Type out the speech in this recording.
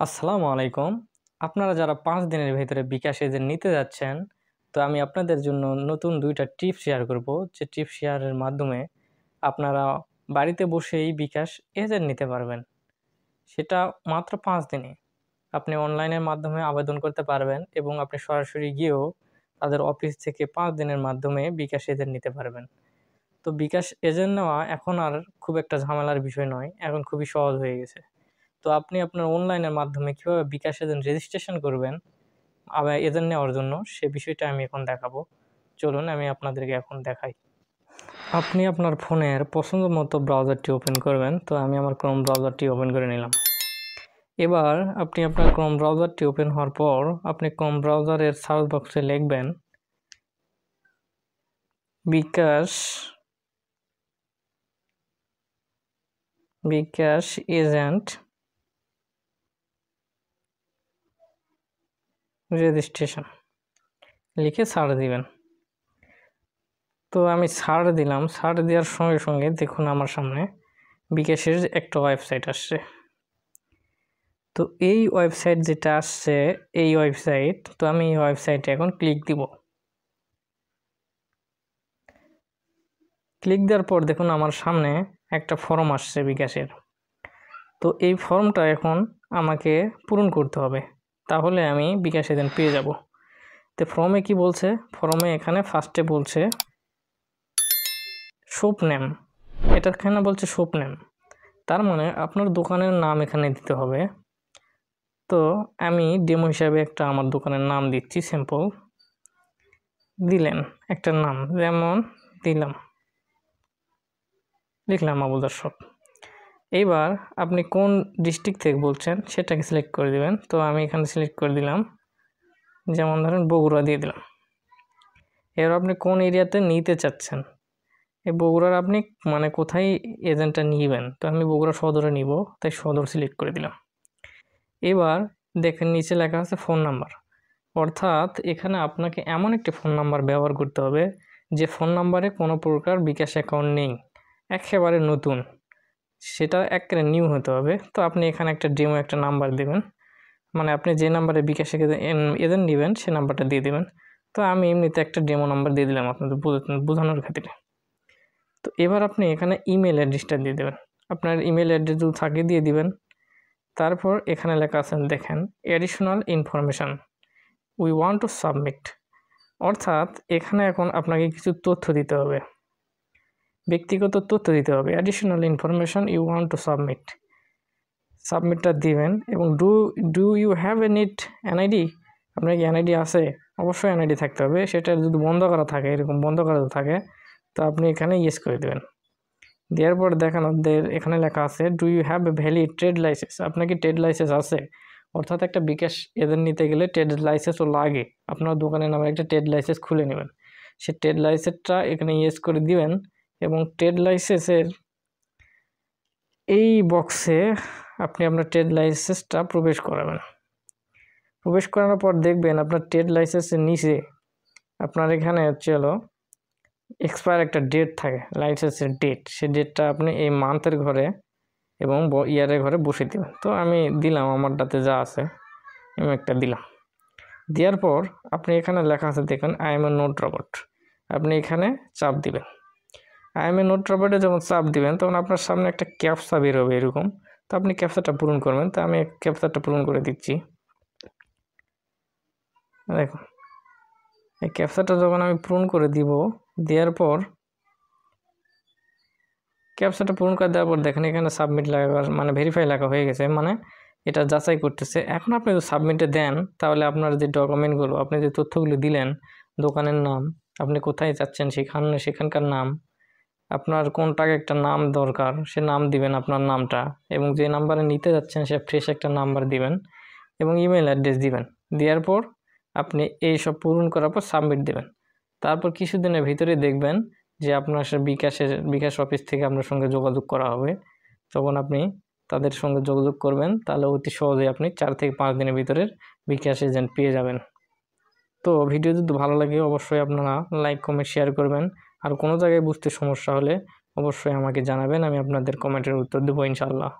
আসসালামু আলাইকুম। আপনারা যারা 5 দিনের ভেতরে বিকাশ এজেন্ট নিতে যাচ্ছেন, তো আমি আপনাদের জন্য নতুন 2টা টিপস শেয়ার করব। যে টিপস শেয়ারের মাধ্যমে আপনারা বাড়িতে বসেই বিকাশ এজেন্ট নিতে পারবেন। সেটা মাত্র 5 দিনে। আপনি অনলাইনের মাধ্যমে আবেদন করতে পারবেন এবং আপনি সরাসরি গিয়েও তাদের অফিস থেকে 5 দিনের মাধ্যমে বিকাশ এজেন্ট নিতে পারবেন। তো বিকাশ এজেন্ট নেওয়া এখন আর খুব একটা ঝামেলার বিষয় নয়, এখন খুবই সহজ হয়ে গেছে। তো আপনি আপনার অনলাইনের মাধ্যমে কীভাবে বিকাশ এজেন্ট রেজিস্ট্রেশন করবেন আবার এজেন্ট নেওয়ার জন্য, সে বিষয়টা আমি এখন দেখাবো। চলুন আমি আপনাদেরকে এখন দেখাই। আপনি আপনার ফোনের পছন্দ মতো ব্রাউজারটি ওপেন করবেন। তো আমি আমার ক্রোম ব্রাউজারটি ওপেন করে নিলাম। এবার আপনি আপনার ক্রোম ব্রাউজারটি ওপেন হওয়ার পর আপনি ক্রোম ব্রাউজারের সার্চ বক্সে লিখবেন বিকাশ এজেন্ট রেজিস্ট্রেশন লিখে সার্চ দিবেন। তো আমি সার্চ দিলাম। সার্চ দেওয়ার সঙ্গে সঙ্গে দেখুন আমার সামনে বিকাশের একটা ওয়েবসাইট আসছে। তো এই ওয়েবসাইট যেটা আসছে, এই ওয়েবসাইট, তো আমি এই ওয়েবসাইটে এখন ক্লিক দিব। ক্লিক দেওয়ার পর দেখুন আমার সামনে একটা ফর্ম আসছে বিকাশের। তো এই ফর্মটা এখন আমাকে পূরণ করতে হবে, তাহলে আমি বিকাশ এজেন্ট পেয়ে যাব। তো ফর্মে কি বলছে? ফর্মে এখানে ফার্স্টে বলছে শপ নেম। এটা এখানে বলছে শপ নেম, তার মানে আপনার দোকানের নাম এখানে দিতে হবে। তো আমি ডেমো হিসাবে একটা আমার দোকানের নাম দিচ্ছি, সিম্পল দিলেন একটা নাম, যেমন লিখলাম আবুল দর্শক। এইবার আপনি কোন ডিস্ট্রিক্ট থেকে বলছেন সেটাকে সিলেক্ট করে দিবেন। তো আমি এখানে সিলেক্ট করে দিলাম, যেমন ধরেন বগুড়া দিয়ে দিলাম। এবার আপনি কোন এরিয়াতে নিতে চাচ্ছেন, এই বগুড়ার আপনি মানে কোথায় এজেন্টটা নিবেন, তো আমি বগুড়া সদরে নিব, তাই সদর সিলেক্ট করে দিলাম। এবার দেখেন নিচে লেখা আছে ফোন নাম্বার, অর্থাৎ এখানে আপনাকে এমন একটি ফোন নাম্বার ব্যবহার করতে হবে যে ফোন নাম্বারে কোনো প্রকার বিকাশ অ্যাকাউন্ট নেই, একেবারে নতুন, সেটা একেবারে নিউ হতে হবে। তো আপনি এখানে একটা ডেমো একটা নাম্বার দেবেন, মানে আপনি যে নাম্বারে বিকাশ এজেন্ট নেবেন সে নাম্বারটা দিয়ে দেবেন। তো আমি এমনিতে একটা ডেমো নাম্বার দিয়ে দিলাম আপনাদের বোঝানোর খাতিরে। তো এবার আপনি এখানে ইমেল অ্যাড্রেসটা দিয়ে দেবেন, আপনার ইমেল অ্যাড্রেস যদি থাকে দিয়ে দিবেন। তারপর এখানে লেখা আছে দেখেন additional information we want to submit, অর্থাৎ এখানে এখন আপনাকে কিছু তথ্য দিতে হবে, ব্যক্তিগত তথ্য দিতে হবে। Additional information you want to সাবমিটটা দিবেন। এবং ডু ইউ হ্যাভ এ নিট এনআইডি, আপনার কি এনআইডি আছে? অবশ্যই এনআইডি থাকতে হবে। সেটা যদি বন্ধ করা থাকে, এরকম বন্ধ করা থাকে, তো আপনি এখানে ইয়েস করে দেবেন। দেওয়ার পর দেখানো এখানে লেখা আছে do you have a valid trade license, আপনার কি ট্রেড লাইসেন্স আছে? অর্থাৎ একটা বিকাশ এজেন্ট নিতে গেলে ট্রেড লাইসেন্সও লাগে, আপনার দোকানের নামে একটা ট্রেড লাইসেন্স খুলে নেবেন। সে ট্রেড লাইসেন্সটা এখানে ইয়েস করে দিবেন এবং ট্রেড লাইসেন্সের এই বক্সে আপনি আপনার ট্রেড লাইসেন্সটা প্রবেশ করাবেন। প্রবেশ করানোর পর দেখবেন আপনার ট্রেড লাইসেন্সের নিচে আপনার এখানে হলো এক্সপায়ার একটা ডেট থাকে, লাইসেন্সের ডেট, সেই ডেটটা আপনি এই মান্থের ঘরে এবং ইয়ারের ঘরে বসে দেবেন। তো আমি দিলাম আমারটাতে যা আছে, আমি একটা দিলাম। দেওয়ার পর আপনি এখানে লেখা আছে দেখুন I M A note robot, আপনি এখানে চাপ দিবেন। আই এম এ নোট রোবটে যখন চাপ দিবেন তখন আপনার সামনে একটা ক্যাপচা বেরোবে এরকম, তো আপনি ক্যাপচাটা পূরণ করবেন। তো আমি ক্যাপচাটা পূরণ করে দিচ্ছি। দেখুন এই ক্যাপচাটা যখন আমি পূরণ করে দিব, দেওয়ার পর ক্যাপচাটা পূরণ করে দেওয়ার পর দেখেন এখানে সাবমিট লেখা, মানে ভেরিফাই লেখা হয়ে গেছে, মানে এটা যাচাই করতেছে। এখন আপনি যদি সাবমিটে দেন তাহলে আপনার যে ডকুমেন্টগুলো, আপনি যে তথ্যগুলো দিলেন, দোকানের নাম, আপনি কোথায় যাচ্ছেন সেখানকার নাম, আপনার কোনটাকে একটা নাম দরকার সে নাম দিবেন, আপনার নামটা, এবং যে নাম্বারে নিতে যাচ্ছেন সে ফ্রেশ একটা নাম্বার দিবেন এবং ইমেল অ্যাড্রেস দিবেন। দেওয়ার পর আপনি এই সব পূরণ করার পর সাবমিট দেবেন। তারপর কিছুদিনের ভিতরে দেখবেন যে আপনার বিকাশ অফিস থেকে আপনার সঙ্গে যোগাযোগ করা হবে। তখন আপনি তাদের সঙ্গে যোগাযোগ করবেন, তাহলে অতি সহজেই আপনি 4 থেকে 5 দিনের ভিতরে বিকাশ এজেন্ট পেয়ে যাবেন। তো ভিডিও যদি ভালো লাগে অবশ্যই আপনারা লাইক কমেন্ট শেয়ার করবেন। আর কোনো জায়গায় বুঝতে সমস্যা হলে অবশ্যই আমাকে জানাবেন, আমি আপনাদের কমেন্টের উত্তর দেবো ইনশাআল্লাহ।